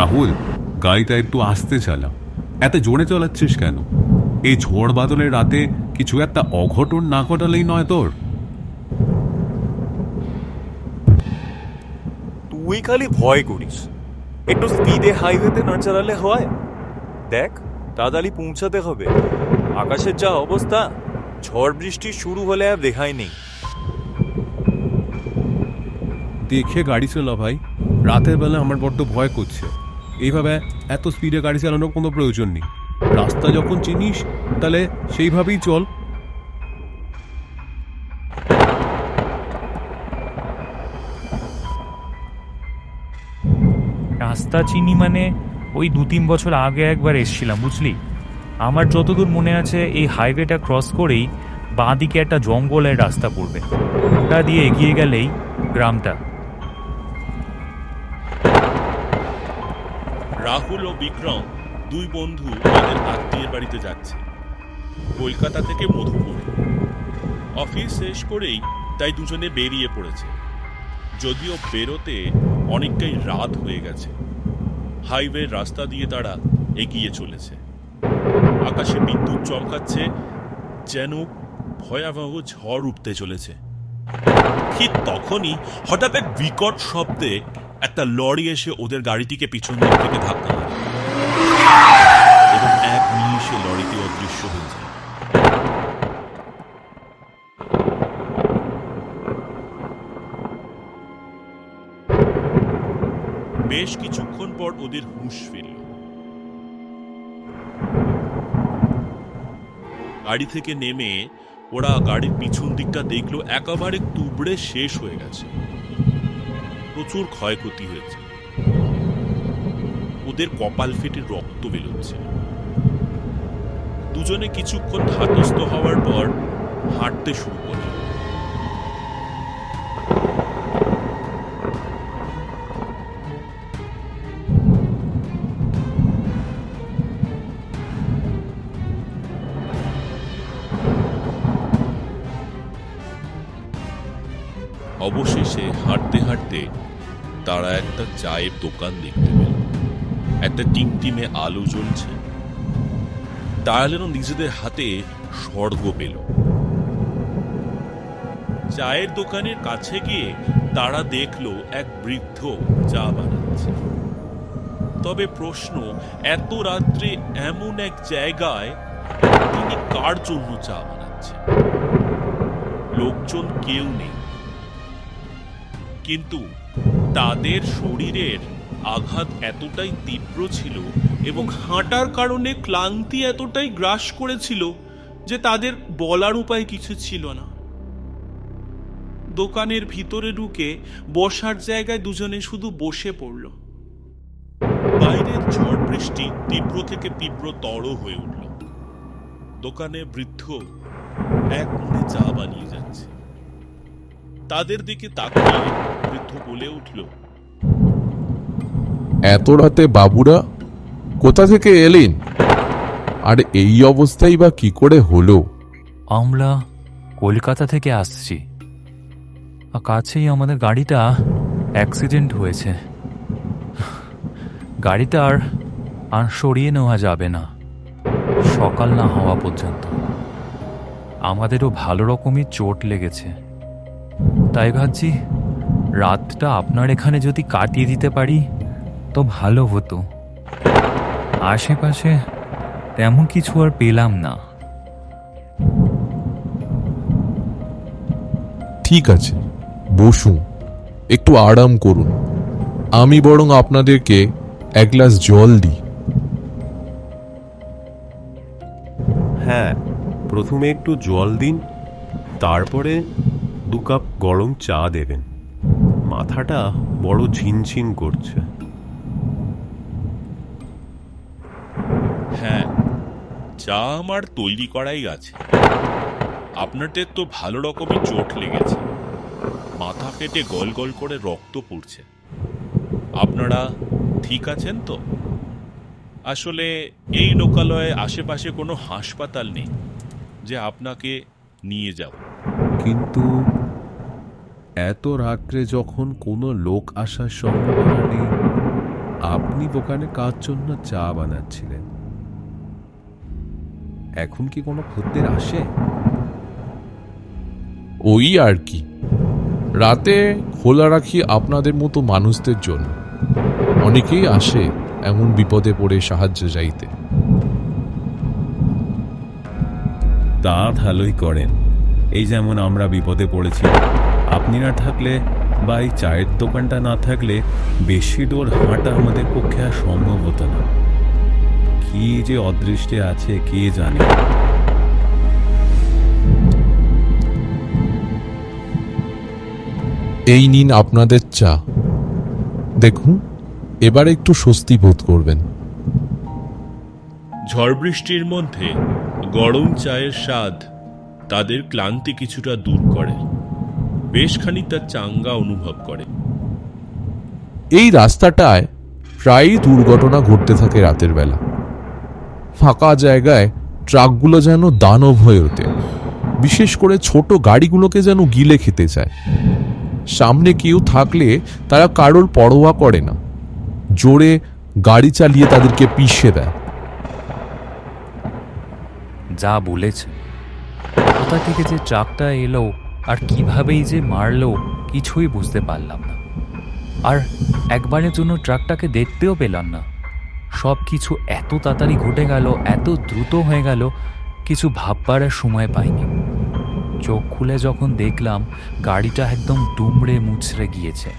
রাহুল, গাড়িটা একটু আস্তে চালা। এত জোরে চালাচ্ছিস কেন? এই ঝড় বাদলের রাতে কিছু একটা অঘটন না ঘটালেই নয় তোর। তুই খালি ভয় করিস। একটু স্পিডে হাইওয়েতে না চালালে হয়? দেখ, তাড়াতাড়ি পৌঁছাতে হবে। আকাশের যা অবস্থা, ঝড় বৃষ্টি শুরু হলে আর দেখাই নেই। দেখে গাড়ি চালা ভাই, রাতের বেলা আমার বড্ড ভয় করছে। এইভাবে এত স্পিডে গাড়ি চালানোর কোনো প্রয়োজন নেই। রাস্তা যখন চিনিস তাহলে সেইভাবেই চল। রাস্তা চিনি মানে ওই 2-3 বছর আগে একবার এসছিলাম, বুঝলি। আমার যতদূর মনে আছে এই হাইওয়েটা ক্রস করেই বাঁ দিকে একটা জঙ্গলের রাস্তা পড়বে, ওটা দিয়ে এগিয়ে গেলেই গ্রামটা। রাহুল ও বিক্রম দুই বন্ধু তাদের আত্মীয়ের বাড়িতে যাচ্ছে, কলকাতা থেকে মধুপুর। অফিস শেষ করেই তাই দুজনে বেরিয়ে পড়েছে, যদিও বেরোতে অনেকটাই রাত হয়ে গেছে। হাইওয়ে রাস্তা দিয়ে তারা এগিয়ে চলেছে। আকাশে বিদ্যুৎ চমকাচ্ছে, যেন ভয়াবহ ঝড় উঠতে চলেছে। ঠিক তখনই হঠাৎ এক বিকট শব্দে একটা লরি এসে ওদের গাড়িটিকে পিছন দিক থেকে ধাক্কা মারে এবং এক নিমিষে লরিটি অদৃশ্য হয়ে যায়। বেশ কিছুক্ষণ পর ওদের হুঁশ ফিরল। গাড়ি থেকে নেমে ওরা গাড়ির পিছন দিকটা দেখলো একেবারে তুবড়ে শেষ হয়ে গেছে, প্রচুর ক্ষয়ক্ষতি হয়েছে। ওদের কপাল ফেটে রক্ত বেরোচ্ছে। দুজনে কিছুক্ষণ ধাতস্থ হওয়ার পর হাঁটতে শুরু করল। অবশেষে হাঁটতে হাঁটতে তারা একটা চায়ের দোকান দেখতে পেল। একটা টিমটিমে আলো জ্বলছে। তারা যেন নিজেদের হাতে স্বর্গ পেল। চায়ের দোকানের কাছে গিয়ে তারা দেখলো এক বৃদ্ধ চা বানাচ্ছে। তবে প্রশ্ন, এত রাত্রে এমন এক জায়গায় তিনি কার জন্য চা বানাচ্ছে? লোকজন কেউ নেই, কিন্তু তাদের শরীরের আঘাত এতটাই তীব্র ছিল এবং হাঁটার কারণে ক্লান্তি এতটাই গ্রাস করেছিল যে তাদের বলার উপায় কিছু ছিল না। দোকানের ভিতরে ঢুকে বসার জায়গায় দুজনে শুধু বসে পড়ল। বাইরের ঝড় বৃষ্টি তীব্র থেকে তীব্রতর হয়ে উঠল। দোকানে বৃদ্ধ এক মনে চা বানিয়ে যাচ্ছে। তাদের দিকে তাকিয়ে বৃদ্ধ বলে উঠল, এত রাতে বাবুরা কোথা থেকে এলেন? আর এই অবস্থাই বা কি করে হলো? আমরা কলকাতা থেকে আসছি। কাছেই আমাদের গাড়িটা অ্যাক্সিডেন্ট হয়েছে। গাড়িটা আর সরিয়ে নেওয়া যাবে না সকাল না হওয়া পর্যন্ত। আমাদেরও ভালো রকমই চোট লেগেছে, তাই ভাবছি রাতটা আপনার এখানে যদি কাটিয়ে দিতে পারি তো ভালো হতো। আশেপাশে তেমন কিছু আর পেলাম না। ঠিক আছে, বসুন, একটু আরাম করুন। আমি বরং আপনাদেরকে এক গ্লাস জল দিই। হ্যাঁ, প্রথমে একটু জল দিন, তারপরে 2 কাপ গরম চা দেবেন। মাথাটা বড় ঝিনঝিন করছে। হ্যাঁ, চা আমার তৈরি করাই আছে। আপনাদের তো ভালো রকমই চোট লেগেছে, মাথা ফেটে গল গল করে রক্ত পড়ছে। আপনারা ঠিক আছেন তো? আসলে এই লোকালয়ে আশেপাশে কোনো হাসপাতাল নেই যে আপনাকে নিয়ে যাব। কিন্তু এত রাত্রে যখন কোনো লোক আসার সম্ভাবনা নেই, আপনি দোকানে কার জন্য চা বানাচ্ছিলেন? এখন কি কোনো খদ্দের আসে? ওই আর কি, রাতে খোলা রাখি আপনাদের মতো মানুষদের জন্য। অনেকেই আসে এমন বিপদে পড়ে সাহায্য চাইতে। তা ভালোই করেন। এই যেমন আমরা বিপদে পড়েছি, আপনি না থাকলে বা এই চায়ের দোকানটা না থাকলে বেশি দূর হাঁটা আমাদের পক্ষে আর সম্ভব হতো না। কি যে অদৃষ্টে আছে কে জানে। এই নিন আপনাদের চা, দেখুন এবার একটু স্বস্তি বোধ করবেন। ঝড় বৃষ্টির মধ্যে গরম চায়ের স্বাদ তাদের ক্লান্তি কিছুটা দূর করে, বেশ খানিকটা চাঙ্গা অনুভব করে। এই রাস্তাটায় প্রায়ই দুর্ঘটনা ঘটতে থাকে রাতের বেলা। ফাঁকা জায়গায় ট্রাকগুলো যেন দানব হয়ে ওঠে, বিশেষ করে ছোট গাড়িগুলোকে যেন গিলে খেতে চায়। সামনে কেউ থাকলে তারা কারোর পরোয়া করে না, জোরে গাড়ি চালিয়ে তাদেরকে পিষে দেয়। যা বলেছে, কোথা থেকে যে ট্রাকটা এলো আর কিভাবেই যে মারলো কিছুই বুঝতে পারলাম না। আর একবারের জন্য ট্রাকটাকে দেখতেও পেলাম না। সব কিছু এত তাড়াতাড়ি ঘটে গেল, এত দ্রুত হয়ে গেল, কিছু ভাববার আর সময় পাইনি। চোখ খুলে যখন দেখলাম গাড়িটা একদম দুমড়ে মুচড়ে গিয়েছে,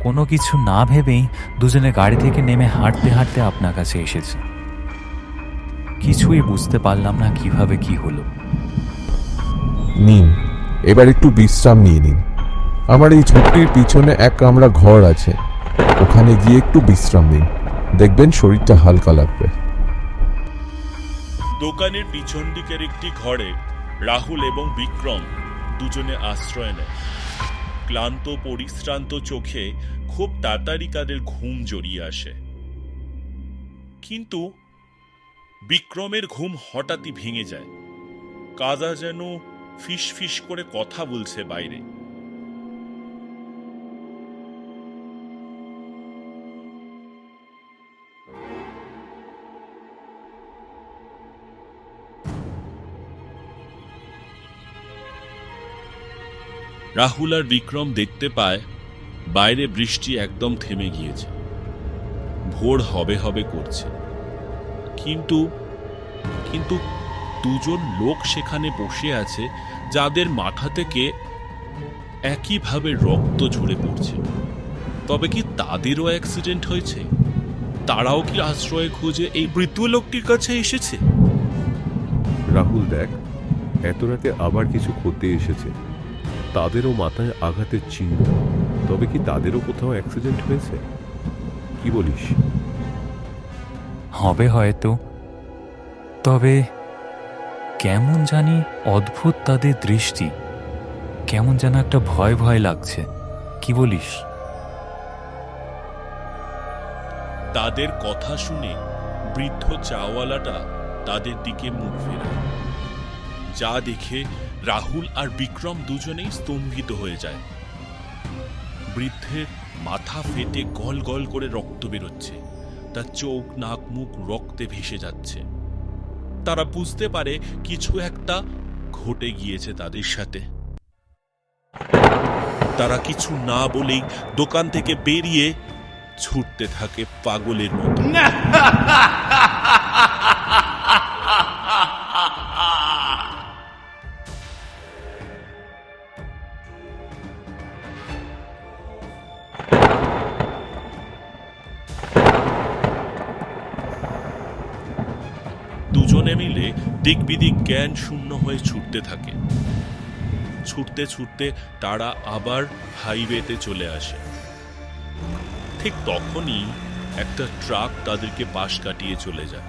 কোনো কিছু না ভেবেই দুজনে গাড়ি থেকে নেমে হাঁটতে হাঁটতে আপনার কাছে এসেছে। কিছুই বুঝতে পারলাম না কিভাবে কি হলো। নিন, এবার একটু বিশ্রাম নিয়ে নিন। আমার এই ঝুপড়ির পিছনে এক কামরা ঘর আছে, ওখানে গিয়ে একটু বিশ্রাম নিন, দেখবেন শরীরটা হালকা লাগবে। দোকানের পিছন দিকের একটি ঘরে রাহুল এবং বিক্রম দুজনে আশ্রয় নেয়। ক্লান্ত পরিশ্রান্ত চোখে খুব তাড়াতাড়ি তাদের ঘুম জড়িয়ে আসে, কিন্তু বিক্রমের ঘুম হঠাৎই ভেঙে যায়। কাদা যেন ফিস ফিস করে কথা বলছে বাইরে। রাহুল আর বিক্রম দেখতে পায় বাইরে বৃষ্টি একদম থেমে গিয়েছে, ভোর হবে হবে করছে। কিন্তু কিন্তু দুজন লোক সেখানে বসে আছে যাদের মাথা থেকে একইভাবে রক্ত ঝরে পড়ছে। তবে কি তাদেরও অ্যাক্সিডেন্ট হয়েছে? তারাও কি আশ্রয় খুঁজে এই বৃদ্ধ লোকটির কাছে এসেছে? রাহুল দেখ, এত রাতে আবার কিছু করতে এসেছে। তাদেরও মাথায় আঘাতের চিহ্ন। তবে কি তাদেরও কোথাও অ্যাক্সিডেন্ট হয়েছে? কি বলিস? হবে হয়তো, তবে কেমন জানি অদ্ভুত তাদের দৃষ্টি, কেমন যেন একটা ভয় ভয় লাগছে। কি বলিস? তাদের কথা শুনে বৃদ্ধ চাওয়ালাটা তাদের দিকে মুখ ফেরায়। যা দেখে রাহুল আর বিক্রম দুজনেই স্তম্ভিত হয়ে যায়। বৃদ্ধের মাথা ফেটে গল গল করে রক্ত বেরোচ্ছে, তার চোখ নাক মুখ রক্তে ভেসে যাচ্ছে। তারা বুঝতে পারে কিছু একটা ঘটে গিয়েছে তাদের সাথে। তারা কিছু না বলেই দোকান থেকে বেরিয়ে ছুটতে থাকে পাগলের মতো। দুজনে মিলে দিকবিদিক জ্ঞান শূন্য হয়ে ছুটতে থাকে। ছুটতে ছুটতে তারা আবার হাইওয়েতে চলে আসে। ঠিক তখনই একটা ট্রাক তাদেরকে পাশ কাটিয়ে চলে যায়।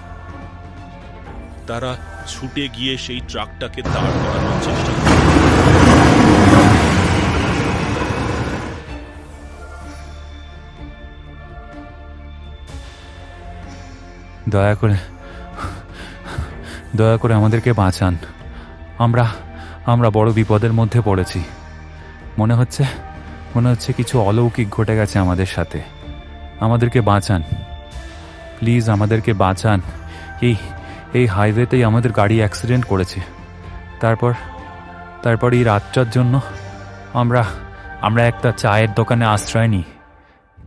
তারা ছুটে গিয়ে সেই ট্রাকটাকে দাঁড় করানোর চেষ্টা করে। দয়া করে আমাদেরকে বাঁচান। আমরা বড় বিপদের মধ্যে পড়েছি। মনে হচ্ছে কিছু অলৌকিক ঘটে গেছে আমাদের সাথে। আমাদেরকে বাঁচান, প্লিজ আমাদেরকে বাঁচান। এই এই হাইওয়েতেই আমাদের গাড়ি অ্যাক্সিডেন্ট করেছে। তারপর এই রাতটার জন্য আমরা একটা চায়ের দোকানে আশ্রয় নিই,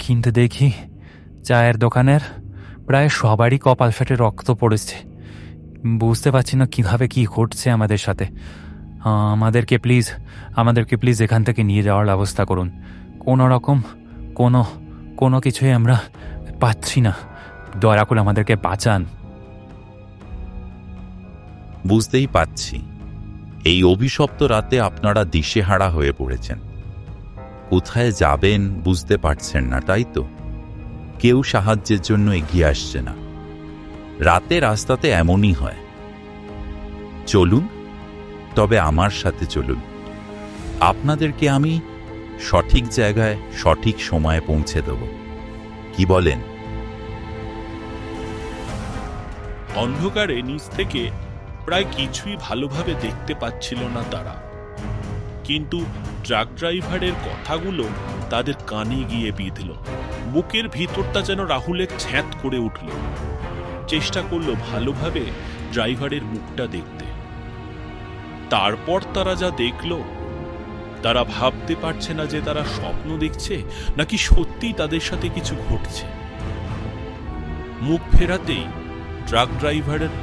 কিন্তু দেখি চায়ের দোকানের প্রায় সবারই কপাল ফেটে রক্ত পড়েছে। বুঝতে পারছি না কিভাবে কি ঘটছে আমাদের সাথে। আমাদেরকে প্লিজ এখান থেকে নিয়ে যাওয়ার ব্যবস্থা করুন। কোনো রকম কোনো কিছুই আমরা পাচ্ছি না, দয়া করে আমাদেরকে বাঁচান। বুঝতেই পাচ্ছি এই অভিশপ্ত রাতে আপনারা দিশেহারা হয়ে পড়েছেন। কোথায় যাবেন বুঝতে পারছেন না, তাই তো? কেউ সাহায্যের জন্য এগিয়ে আসছে না। রাতে রাস্তাতে এমনই হয়। চলুন, তবে আমার সাথে চলুন। আপনাদেরকে আমি সঠিক জায়গায় সঠিক সময়ে পৌঁছে দেব। কি বলেন? অন্ধকারে নিচ থেকে প্রায় কিছুই ভালোভাবে দেখতে পাচ্ছিল না তারা, কিন্তু ট্রাক ড্রাইভারের কথাগুলো তাদের কানে গিয়ে বিঁধল। বুকের ভিতরটা যেন রাহুলের ছ্যাঁত করে উঠল। চেষ্টা করলো ভালোভাবে ড্রাইভারের মুখটা দেখতে। তারপর তারা যা দেখলো, তারা ভাবতে পারছে না যে তারা স্বপ্ন দেখছে নাকি সত্যি তাদের সাথে কিছু ঘটছে। মুখ ফেরাতেই ট্রাক ড্রাইভারের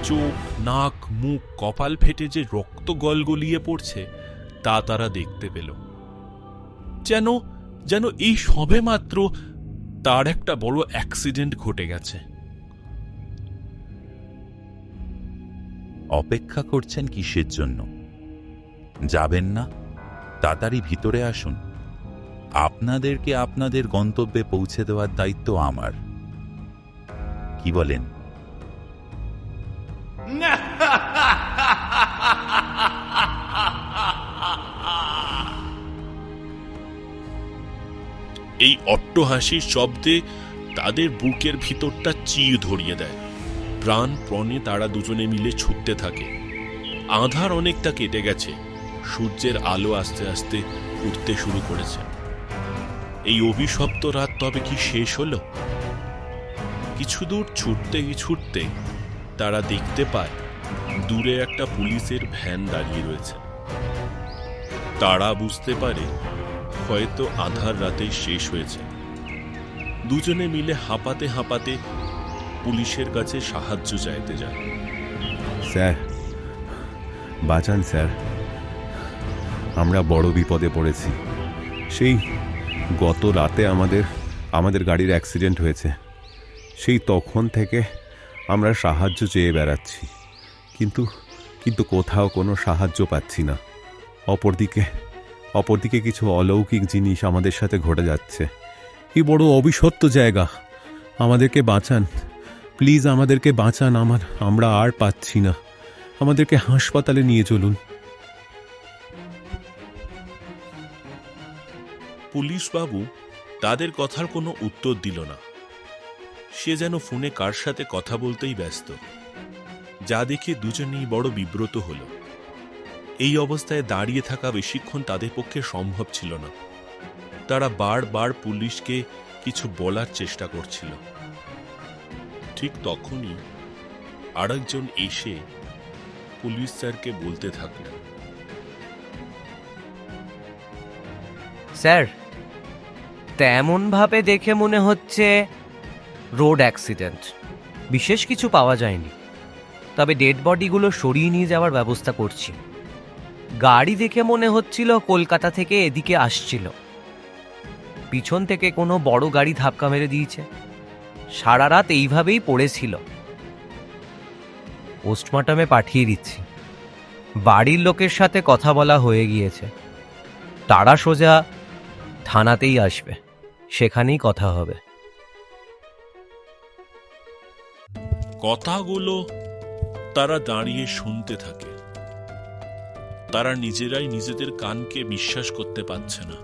চোখ, নাক, মুখ, কপাল ফেটে যে রক্ত গলগলিয়ে পড়ছে তা তারা দেখতে পেল। যেন এই সবে মাত্র তার একটা বড় অ্যাক্সিডেন্ট ঘটে গেছে। অপেক্ষা করছেন কিসের জন্য? যাবেন না? তাড়াতাড়ি ভিতরে আসুন। আপনাদেরকে আপনাদের গন্তব্যে পৌঁছে দেওয়ার দায়িত্ব আমার। কি বলেন? এই অট্টহাসির শব্দে তাদের বুকের ভিতরটা চির ধরিয়ে দেয়। প্রাণপণে তারা দুজনে মিলে ছুটতে থাকে। আঁধার অনেকটা কেটে গেছে, সূর্যের আলো আস্তে আস্তে উঠতে শুরু করেছে। এই অভিশপ্ত রাত তবে কি শেষ হলো? কিছু দূর ছুটতে তারা দেখতে পায় দূরে একটা পুলিশের ভ্যান দাঁড়িয়ে রয়েছে। তারা বুঝতে পারে হয়তো আঁধার রাতেই শেষ হয়েছে। দুজনে মিলে হাঁপাতে পুলিশের কাছে সাহায্য চাইতে যায়। স্যার, বাঁচান স্যার, আমরা বড় বিপদে পড়েছি। সেই গত রাতে আমাদের গাড়ির অ্যাক্সিডেন্ট হয়েছে। সেই তখন থেকে আমরা সাহায্য চেয়ে বেড়াচ্ছি, কিন্তু কোথাও কোনো সাহায্য পাচ্ছি না। অপরদিকে কিছু অলৌকিক জিনিস আমাদের সাথে ঘটে যাচ্ছে। এই বড় অভিশপ্ত জায়গা, আমাদেরকে বাঁচান প্লিজ, আমাদেরকে বাঁচান। আমরা আর পাচ্ছি না, আমাদেরকে হাসপাতালে নিয়ে চলুন। পুলিশ বাবু তাদের কথার কোনো উত্তর দিল না। সে যেন ফোনে কার সাথে কথা বলতেই ব্যস্ত। যা দেখে দুজনেই বড় বিব্রত হল। এই অবস্থায় দাঁড়িয়ে থাকা বেশিক্ষণ তাদের পক্ষে সম্ভব ছিল না। তারা বারবার পুলিশকে কিছু বলার চেষ্টা করছিল। ঠিক তখনই আরেকজন এসে পুলিশ স্যারকে বলতে থাকল, স্যার, তেমন ভাবে দেখে মনে হচ্ছে রোড অ্যাক্সিডেন্ট, বিশেষ কিছু পাওয়া যায়নি। তবে ডেড বডিগুলো সরিয়ে নিয়ে যাওয়ার ব্যবস্থা করছি। গাড়ি দেখে মনে হচ্ছিল কলকাতা থেকে এদিকে আসছিল। পিছন থেকে কোনো বড় গাড়ি ধাক্কা মেরে দিয়েছে। সারা রাত এইভাবেই পড়েছিল। পোস্টমর্টমে পাঠিয়ে দিচ্ছি। বাড়ির লোকের সাথে কথা বলা হয়ে গিয়েছে। তারা সোজা থানাতেই আসবে, সেখানেই কথা হবে। কথাগুলো তারা দাঁড়িয়ে শুনতে থাকে। তারা নিজেরাই নিজেদের কানকে বিশ্বাস করতে পারছে না।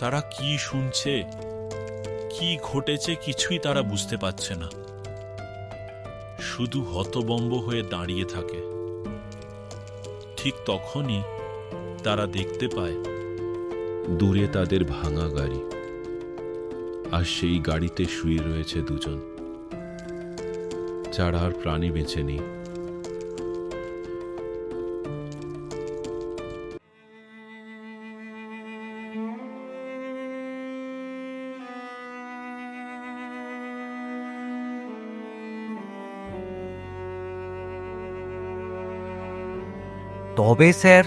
তারা কি শুনছে, কি ঘটেছে কিছুই তারা বুঝতে পারছে না। শুধু হতবম্ব হয়ে দাঁড়িয়ে থাকে। ঠিক তখনই তারা দেখতে পায় দূরে তাদের ভাঙা গাড়ি। আর সেই গাড়িতে শুয়ে রয়েছে দুজন, যারা আর প্রাণী বেঁচে নেই। তবে স্যার,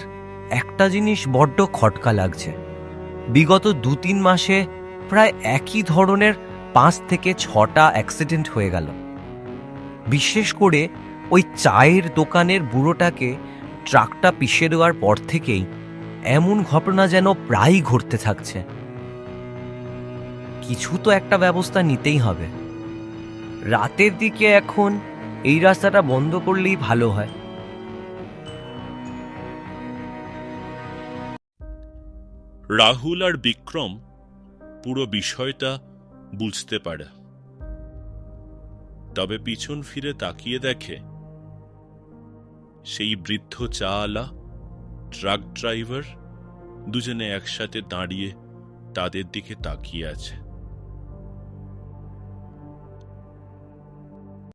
একটা জিনিস বড্ড খটকা লাগছে। বিগত 2-3 মাসে প্রায় একই ধরনের 5 থেকে 6টা অ্যাক্সিডেন্ট হয়ে গেল। বিশেষ করে ওই চায়ের দোকানের বুড়োটাকে ট্রাকটা পিষে দেওয়ার পর থেকেই এমন ঘটনা যেন প্রায়ই ঘটতে থাকছে। কিছু তো একটা ব্যবস্থা নিতেই হবে। রাতের দিকে এখন এই রাস্তাটা বন্ধ করলেই ভালো হয়। রাহুল আর বিক্রম পুরো বিষয়টা বুঝতে পারে, তবে পিছন ফিরে তাকিয়ে দেখে সেই বৃদ্ধ চাওয়ালা, ট্রাক ড্রাইভার দুজনে একসাথে দাঁড়িয়ে তাদের দিকে তাকিয়ে আছে।